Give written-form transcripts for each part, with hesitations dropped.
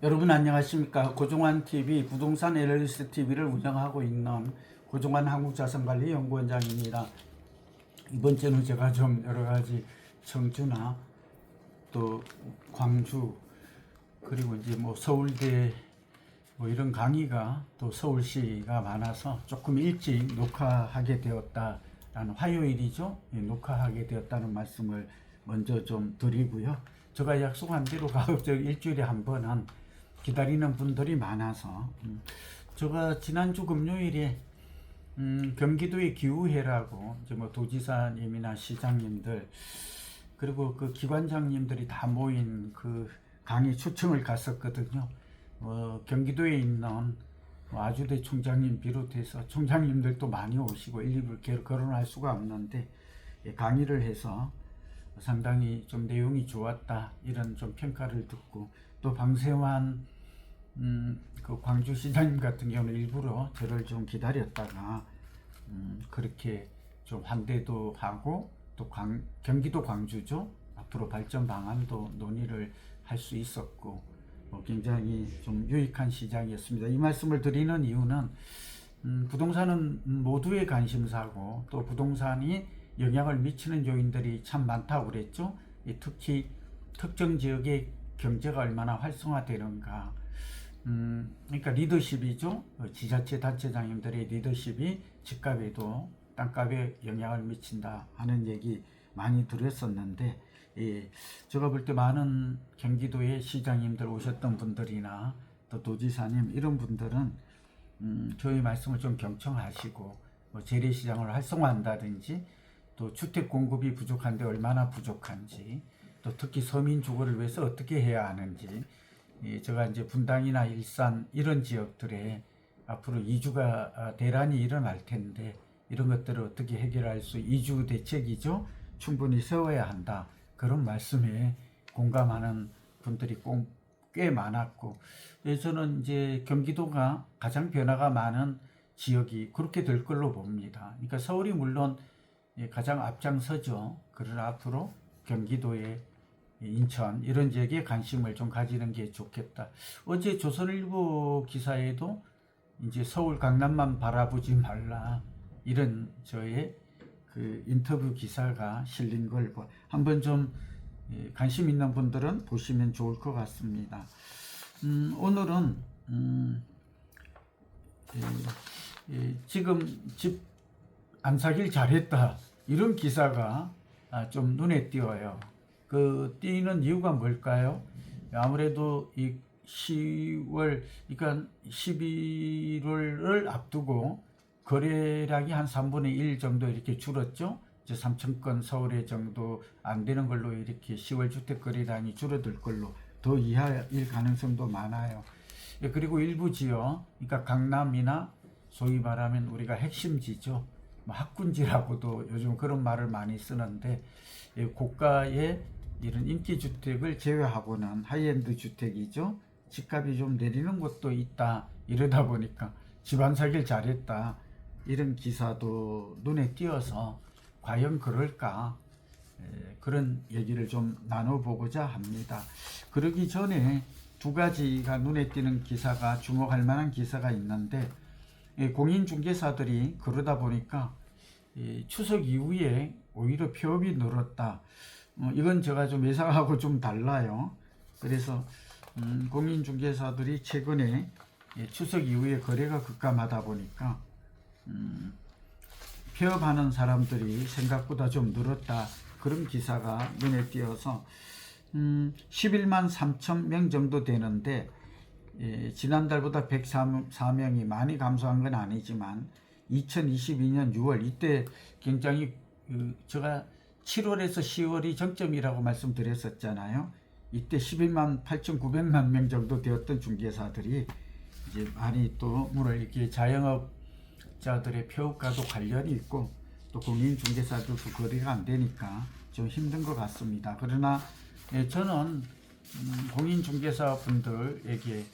여러분 안녕하십니까? 고종환 TV 부동산 LLC TV를 운영하고 있는 고종환 한국자산관리연구원장입니다. 이번 주는 제가 좀 여러 가지 청주나 또 광주 그리고 이제 뭐 서울대 뭐 이런 강의가 또 서울시가 많아서 조금 일찍 녹화하게 되었다라는 화요일이죠. 예, 녹화하게 되었다는 말씀을 먼저 좀 드리고요. 제가 약속한 대로 가급적 일주일에 한 번은 기다리는 분들이 많아서 제가 지난주 금요일에 경기도의 기후해라고 이제 뭐 도지사님이나 시장님들 그리고 그 기관장님들이 다 모인 그 강의 초청을 갔었거든요. 경기도에 있는 뭐 아주대 총장님 비롯해서 총장님들도 많이 오시고 일일이 거론할 수가 없는데 강의를 해서 상당히 좀 내용이 좋았다 이런 좀 평가를 듣고 또 방세환 그 광주시장님 같은 경우는 일부러 저를 좀 기다렸다가 그렇게 좀 환대도 하고 또 경기도 광주죠. 앞으로 발전 방안도 논의를 할 수 있었고 굉장히 좀 유익한 시장이었습니다. 이 말씀을 드리는 이유는 부동산은 모두의 관심사고 또 부동산이 영향을 미치는 요인들이 참 많다고 그랬죠. 특히 특정 지역의 경제가 얼마나 활성화되는가. 그러니까 리더십이죠. 지자체 단체장님들의 리더십이 집값에도 땅값에 영향을 미친다 하는 얘기 많이 들었었는데, 예, 제가 볼 때 많은 경기도의 시장님들 오셨던 분들이나 또 도지사님 이런 분들은 저희 말씀을 좀 경청하시고 뭐 재래시장을 활성화한다든지 또 주택 공급이 부족한데 얼마나 부족한지 또 특히 서민 주거를 위해서 어떻게 해야 하는지 제가 이제 분당이나 일산 이런 지역들에 앞으로 이주가 대란이 일어날 텐데 이런 것들을 어떻게 해결할 수 이주 대책이죠. 충분히 세워야 한다. 그런 말씀에 공감하는 분들이 꽤 많았고 저는 이제 경기도가 가장 변화가 많은 지역이 그렇게 될 걸로 봅니다. 그러니까 서울이 물론 가장 앞장서죠. 그러나 앞으로 경기도에 인천 이런 지역에 관심을 좀 가지는 게 좋겠다. 어제 조선일보 기사에도 이제 서울 강남만 바라보지 말라 이런 저의 그 인터뷰 기사가 실린 걸 한번 좀 관심 있는 분들은 보시면 좋을 것 같습니다. 오늘은 지금 집 안 사길 잘했다 이런 기사가 좀 눈에 띄어요. 그 띄는 이유가 뭘까요? 아무래도 이 10월, 그러니까 11월을 앞두고 거래량이 한 3분의 1 정도 이렇게 줄었죠. 이제 3천 건 서울에 정도 안 되는 걸로 이렇게 10월 주택 거래량이 줄어들 걸로 더 이하일 가능성도 많아요. 그리고 일부 지역, 그러니까 강남이나 소위 말하면 우리가 핵심지죠. 학군지라고도 요즘 그런 말을 많이 쓰는데 고가의 이런 인기주택을 제외하고는 하이엔드 주택이죠. 집값이 좀 내리는 곳도 있다. 이러다 보니까 집 안 사길 잘했다. 이런 기사도 눈에 띄어서 과연 그럴까? 그런 얘기를 좀 나눠보고자 합니다. 그러기 전에 두 가지가 눈에 띄는 기사가 주목할 만한 기사가 있는데 공인중개사들이 그러다 보니까 추석 이후에 오히려 폐업이 늘었다. 이건 제가 좀 예상하고 좀 달라요. 그래서 공인중개사들이 최근에 추석 이후에 거래가 급감하다 보니까 폐업하는 사람들이 생각보다 좀 늘었다. 그런 기사가 눈에 띄어서 11만 3천 명 정도 되는데 지난달보다 104명이 많이 감소한 건 아니지만 2022년 6월 이때 굉장히 제가 7월에서 10월이 정점이라고 말씀드렸었잖아요. 이때 11만 8,900만 명 정도 되었던 중개사들이 이제 많이 또 물론 이렇게 자영업자들의 폐업과도 관련이 있고 또 공인중개사들도 거래가 안 되니까 좀 힘든 것 같습니다. 그러나 저는 공인중개사 분들에게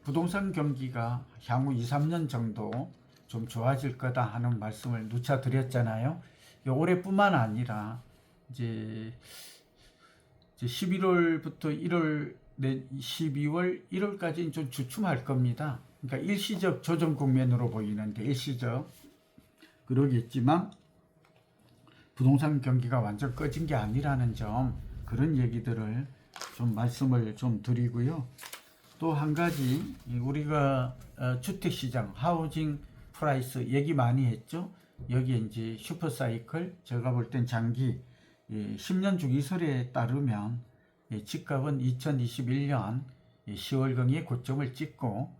부동산 경기가 향후 2, 3년 정도 좀 좋아질 거다 하는 말씀을 누차 드렸잖아요. 올해뿐만 아니라 이제 11월부터 1월 12월 1월까지는 좀 주춤할 겁니다. 그러니까 일시적 조정 국면으로 보이는데 일시적 그러겠지만 부동산 경기가 완전 꺼진 게 아니라는 점, 그런 얘기들을 좀 말씀을 좀 드리고요. 또 한 가지, 우리가 주택시장 하우징 프라이스 얘기 많이 했죠. 여기에 이제 슈퍼사이클, 제가 볼 땐 장기 10년 주기설에 따르면 집값은 2021년 10월경에 고점을 찍고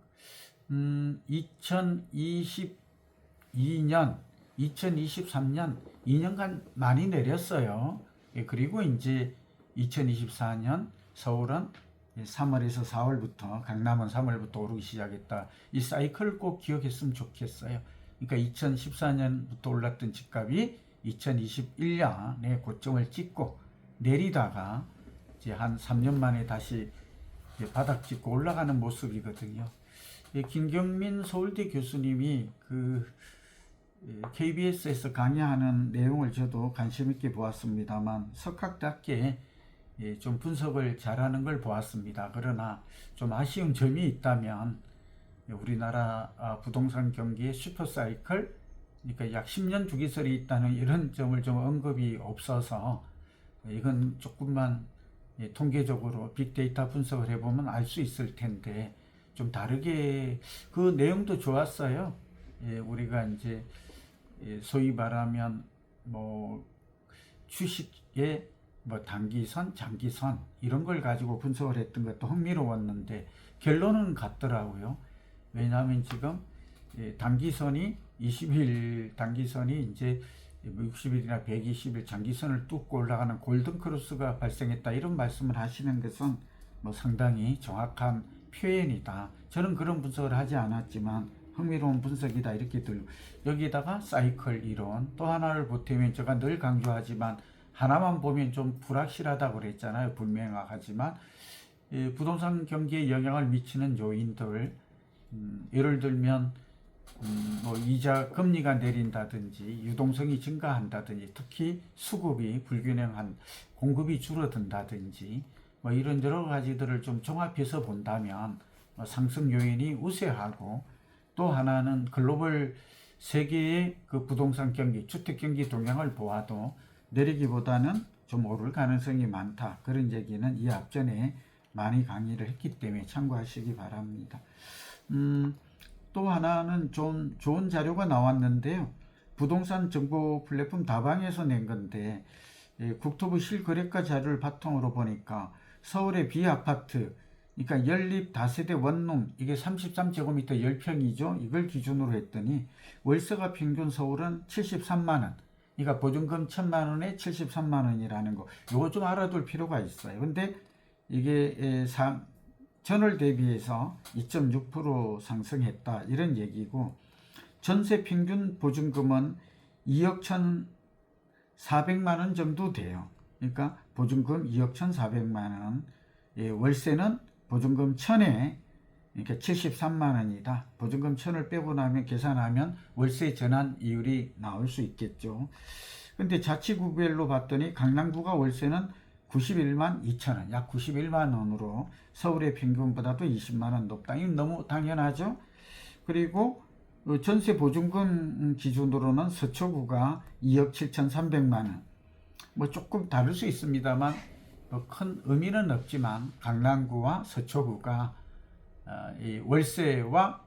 2022년 2023년 2년간 많이 내렸어요. 그리고 이제 2024년 서울은 3월에서 4월부터, 강남은 3월부터 오르기 시작했다. 이 사이클을 꼭 기억했으면 좋겠어요. 그러니까 2014년부터 올랐던 집값이 2021년에 고점을 찍고 내리다가 이제 한 3년 만에 다시 바닥 찍고 올라가는 모습이거든요. 김경민 서울대 교수님이 그 KBS에서 강의하는 내용을 저도 관심 있게 보았습니다만 석학답게 좀 분석을 잘하는 걸 보았습니다. 그러나 좀 아쉬운 점이 있다면 우리나라 부동산 경기의 슈퍼사이클, 그러니까 약 10년 주기설이 있다는 이런 점을 좀 언급이 없어서 이건 조금만 통계적으로 빅데이터 분석을 해보면 알 수 있을 텐데 좀 다르게 그 내용도 좋았어요. 우리가 이제 소위 말하면 뭐 주식의 뭐 단기선, 장기선 이런 걸 가지고 분석을 했던 것도 흥미로웠는데 결론은 같더라고요. 왜냐하면 지금 단기선이 20일 단기선이 이제 60일이나 120일 장기선을 뚫고 올라가는 골든크로스가 발생했다, 이런 말씀을 하시는 것은 뭐 상당히 정확한 표현이다. 저는 그런 분석을 하지 않았지만 흥미로운 분석이다 이렇게 들고, 여기다가 사이클 이론 또 하나를 보태면 제가 늘 강조하지만 하나만 보면 좀 불확실하다고 그랬잖아요. 불명확하지만 부동산 경기에 영향을 미치는 요인들, 예를 들면 뭐 이자 금리가 내린다든지 유동성이 증가한다든지 특히 수급이 불균형한 공급이 줄어든다든지 뭐 이런 여러 가지들을 좀 종합해서 본다면 상승 요인이 우세하고, 또 하나는 글로벌 세계의 그 부동산 경기, 주택 경기 동향을 보아도 내리기보다는 좀 오를 가능성이 많다. 그런 얘기는 이 앞전에 많이 강의를 했기 때문에 참고하시기 바랍니다. 또 하나는 좀 좋은 자료가 나왔는데요. 부동산 정보 플랫폼 다방에서 낸 건데 국토부 실거래가 자료를 바탕으로 보니까 서울의 비아파트, 그러니까 연립 다세대 원룸, 이게 33제곱미터 10평이죠. 이걸 기준으로 했더니 월세가 평균 서울은 73만원, 그러니까 보증금 1000만원에 73만원이라는 거, 요거 좀 알아둘 필요가 있어요. 근데 이게 전월 대비해서 2.6% 상승했다 이런 얘기고, 전세 평균 보증금은 2억 1,400만원 정도 돼요. 그러니까 보증금 2억 1,400만원, 월세는 보증금 1,000에 그러니까 73만원이다. 보증금 1,000을 빼고 나면 계산하면 월세 전환 이율이 나올 수 있겠죠. 근데 자치구별로 봤더니 강남구가 월세는 91만 2천원, 약 91만원으로 서울의 평균보다도 20만원 높다. 이건 너무 당연하죠. 그리고 전세 보증금 기준으로는 서초구가 2억 7,300만원, 뭐 조금 다를 수 있습니다만 큰 의미는 없지만 강남구와 서초구가 이 월세와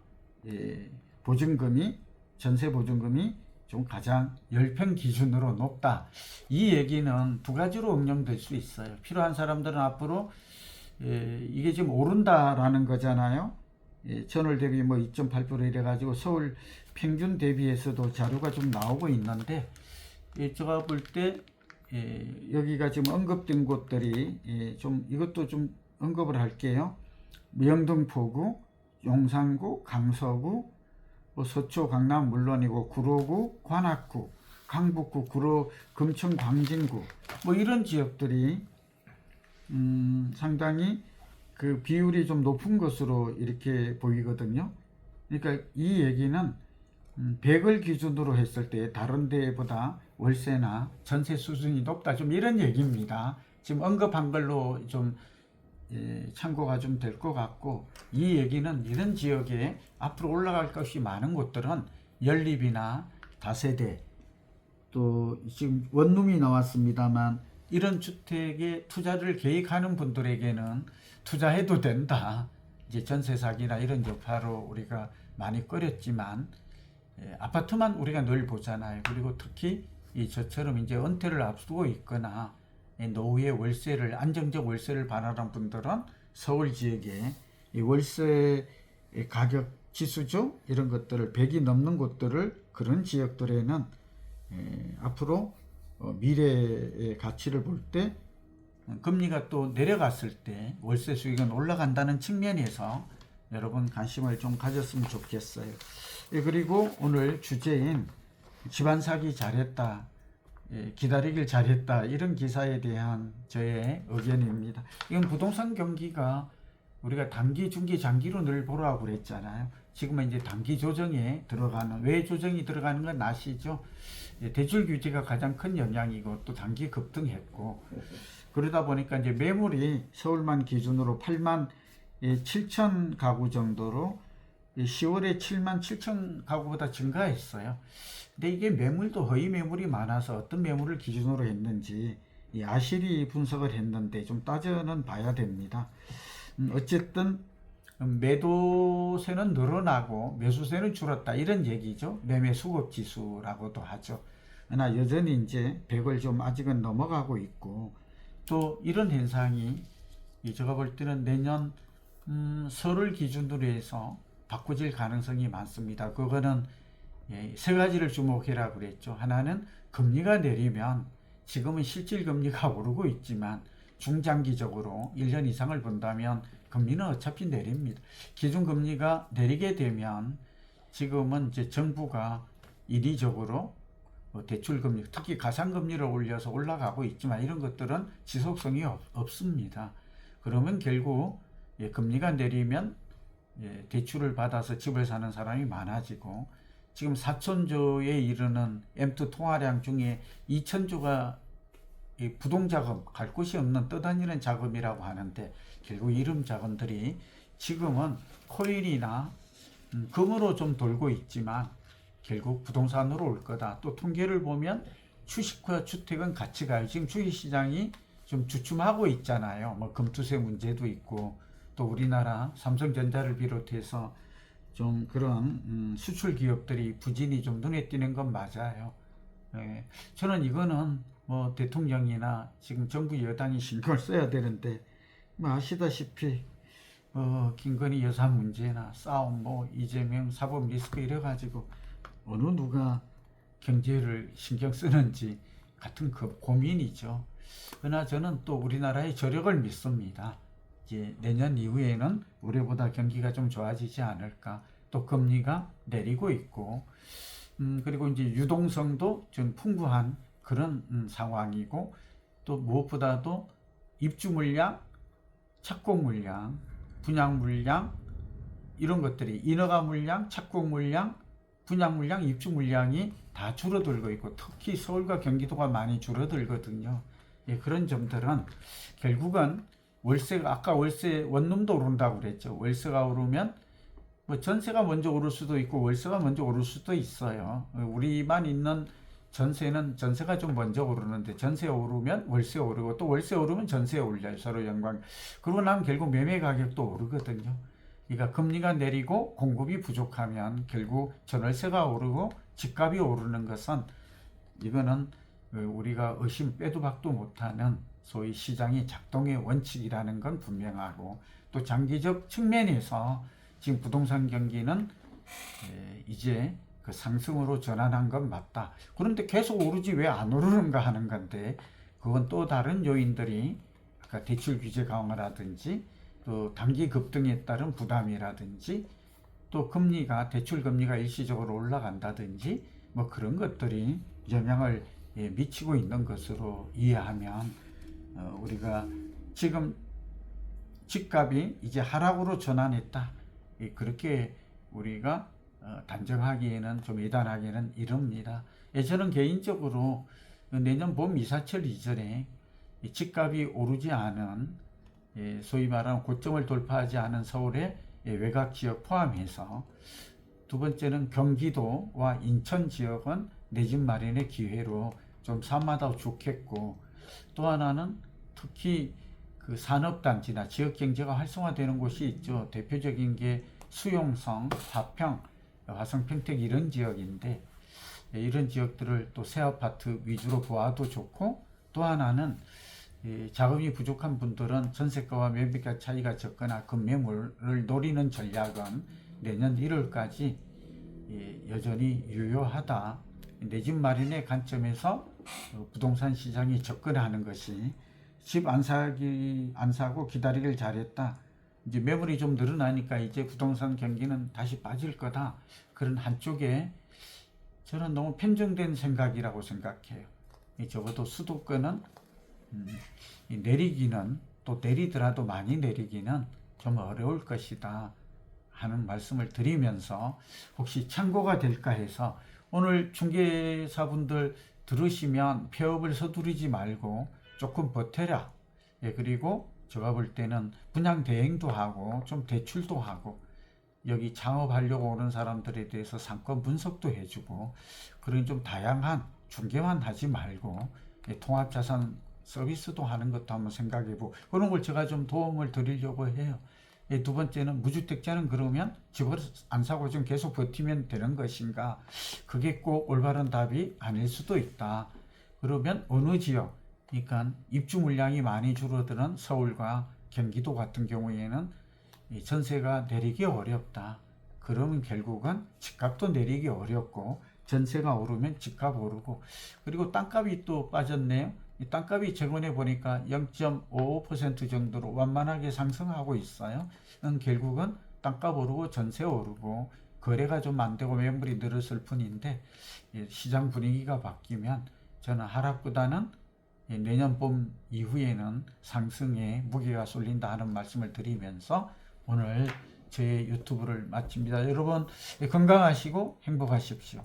보증금이, 전세 보증금이 좀 가장 10평 기준으로 높다. 이 얘기는 두 가지로 응용될 수 있어요. 필요한 사람들은 앞으로 이게 지금 오른다라는 거잖아요. 전월 대비 뭐 2.8% 이래가지고 서울 평균 대비해서도 자료가 좀 나오고 있는데, 제가 볼 때 여기가 지금 언급된 곳들이 좀 이것도 좀 언급을 할게요. 영등포구, 용산구, 강서구, 서초, 강남 물론이고 구로구, 관악구, 강북구, 구로, 금천, 광진구 뭐 이런 지역들이 상당히 그 비율이 좀 높은 것으로 이렇게 보이거든요. 그러니까 이 얘기는 100을 기준으로 했을 때 다른 데보다 월세나 전세 수준이 높다, 좀 이런 얘기입니다. 지금 언급한 걸로 좀 참고가 좀 될 것 같고, 이 얘기는 이런 지역에 앞으로 올라갈 것이 많은 곳들은 연립이나 다세대, 또 지금 원룸이 나왔습니다만 이런 주택에 투자를 계획하는 분들에게는 투자해도 된다. 이제 전세 사기나 이런 여파로 우리가 많이 꺼렸지만, 아파트만 우리가 늘 보잖아요. 그리고 특히 저처럼 이제 은퇴를 앞두고 있거나 노후의 월세를, 안정적 월세를 바라는 분들은 서울 지역에 이 월세 가격 지수죠, 이런 것들을 100이 넘는 곳들을, 그런 지역들에는 앞으로 미래의 가치를 볼 때 금리가 또 내려갔을 때 월세 수익은 올라간다는 측면에서 여러분 관심을 좀 가졌으면 좋겠어요. 그리고 오늘 주제인 집안 사기 잘했다, 기다리길 잘했다, 이런 기사에 대한 저의 의견입니다. 이건 부동산 경기가 우리가 단기, 중기, 장기로 늘 보라고 그랬잖아요. 지금은 이제 단기 조정에 들어가는, 왜 조정이 들어가는 건 아시죠? 대출 규제가 가장 큰 영향이고 또 단기 급등했고, 그러다 보니까 이제 매물이 서울만 기준으로 8만 7천 가구 정도로 10월에 7만 7천 가구보다 증가했어요. 근데 이게 매물도 허위 매물이 많아서 어떤 매물을 기준으로 했는지 이 아실이 분석을 했는데 좀 따져는 봐야 됩니다. 어쨌든 매도세는 늘어나고 매수세는 줄었다, 이런 얘기죠. 매매 수급 지수라고도 하죠. 그러나 여전히 이제 100을 좀 아직은 넘어가고 있고, 또 이런 현상이 제가 볼 때는 내년 설을 기준으로 해서 바꿔질 가능성이 많습니다. 그거는 세 가지를 주목해라 그랬죠. 하나는 금리가 내리면, 지금은 실질 금리가 오르고 있지만 중장기적으로 1년 이상을 본다면 금리는 어차피 내립니다. 기준금리가 내리게 되면 지금은 이제 정부가 인위적으로 대출금리, 특히 가상금리를 올려서 올라가고 있지만 이런 것들은 지속성이 없습니다. 그러면 결국 금리가 내리면 대출을 받아서 집을 사는 사람이 많아지고, 지금 4천조에 이르는 M2 통화량 중에 2천조가 부동자금, 갈 곳이 없는 떠다니는 자금이라고 하는데, 결국 이런 자금들이 지금은 코인이나 금으로 좀 돌고 있지만 결국 부동산으로 올 거다. 또 통계를 보면 주식과 주택은 같이 가요. 지금 주식시장이 좀 주춤하고 있잖아요. 뭐 금투세 문제도 있고, 또 우리나라 삼성전자를 비롯해서 좀 그런 수출 기업들이 부진이 좀 눈에 띄는 건 맞아요. 저는 이거는 뭐 대통령이나 지금 정부 여당이 신경을 써야 되는데, 뭐 아시다시피 김건희 여사 문제나 싸움, 뭐 이재명 사법 리스크 이래가지고 어느 누가 경제를 신경 쓰는지 같은 그 고민이죠. 그러나 저는 또 우리나라의 저력을 믿습니다. 이제 내년 이후에는 올해보다 경기가 좀 좋아지지 않을까. 또 금리가 내리고 있고, 그리고 이제 유동성도 좀 풍부한 그런 상황이고, 또 무엇보다도 입주 물량, 착공 물량, 분양 물량, 이런 것들이 인허가 물량, 착공 물량, 분양 물량, 입주 물량이 다 줄어들고 있고, 특히 서울과 경기도가 많이 줄어들거든요. 그런 점들은 결국은 월세가, 아까 월세 원룸도 오른다고 그랬죠. 월세가 오르면 뭐 전세가 먼저 오를 수도 있고 월세가 먼저 오를 수도 있어요. 우리만 있는 전세는 전세가 좀 먼저 오르는데, 전세 오르면 월세 오르고 또 월세 오르면 전세 올려요. 서로 연관. 그러고 나면 결국 매매 가격도 오르거든요. 그러니까 금리가 내리고 공급이 부족하면 결국 전월세가 오르고 집값이 오르는 것은, 이거는 우리가 의심 빼도 박도 못하는 소위 시장의 작동의 원칙이라는 건 분명하고, 또 장기적 측면에서 지금 부동산 경기는 이제 그 상승으로 전환한 건 맞다. 그런데 계속 오르지 왜 안 오르는가 하는 건데, 그건 또 다른 요인들이 아까 대출 규제 강화라든지, 또 단기 급등에 따른 부담이라든지, 또 금리가, 대출 금리가 일시적으로 올라간다든지, 뭐 그런 것들이 영향을 미치고 있는 것으로 이해하면, 우리가 지금 집값이 이제 하락으로 전환했다, 그렇게 우리가 단정하기에는, 좀 예단하기에는 이릅니다. 저는 개인적으로 내년 봄 이사철 이전에 집값이 오르지 않은 소위 말하는 고점을 돌파하지 않은 서울의 외곽 지역 포함해서, 두 번째는 경기도와 인천 지역은 내 집 마련의 기회로 좀 삼아도 좋겠고, 또 하나는 특히 그 산업단지나 지역경제가 활성화되는 곳이 있죠. 대표적인 게 수용성, 화평, 화성, 평택 이런 지역인데, 이런 지역들을 또 새 아파트 위주로 보아도 좋고, 또 하나는 자금이 부족한 분들은 전세가와 매매가 차이가 적거나 급매물을 노리는 전략은 내년 1월까지 여전히 유효하다. 내 집 마련의 관점에서 부동산 시장에 접근하는 것이, 집 안 사고 기다리길 잘했다. 이제 매물이 좀 늘어나니까 이제 부동산 경기는 다시 빠질 거다. 그런 한쪽에 저는 너무 편중된 생각이라고 생각해요. 적어도 수도권은 내리기는, 또 내리더라도 많이 내리기는 좀 어려울 것이다 하는 말씀을 드리면서, 혹시 참고가 될까 해서 오늘 중개사분들 들으시면 폐업을 서두르지 말고 조금 버텨라. 그리고 제가 볼 때는 분양 대행도 하고 좀 대출도 하고, 여기 창업하려고 오는 사람들에 대해서 상권 분석도 해주고, 그런 좀 다양한 중개만 하지 말고 통합자산 서비스도 하는 것도 한번 생각해보고, 그런 걸 제가 좀 도움을 드리려고 해요. 두 번째는 무주택자는 그러면 집을 안 사고 좀 계속 버티면 되는 것인가? 그게 꼭 올바른 답이 아닐 수도 있다. 그러면 어느 지역, 그러니까 입주 물량이 많이 줄어드는 서울과 경기도 같은 경우에는 전세가 내리기 어렵다. 그러면 결국은 집값도 내리기 어렵고, 전세가 오르면 집값 오르고, 그리고 땅값이 또 빠졌네요. 이 땅값이 최근에 보니까 0.55% 정도로 완만하게 상승하고 있어요. 결국은 땅값 오르고 전세 오르고 거래가 좀 안 되고 매물이 늘었을 뿐인데, 시장 분위기가 바뀌면 저는 하락보다는 내년 봄 이후에는 상승에 무게가 쏠린다 하는 말씀을 드리면서 오늘 제 유튜브를 마칩니다. 여러분 건강하시고 행복하십시오.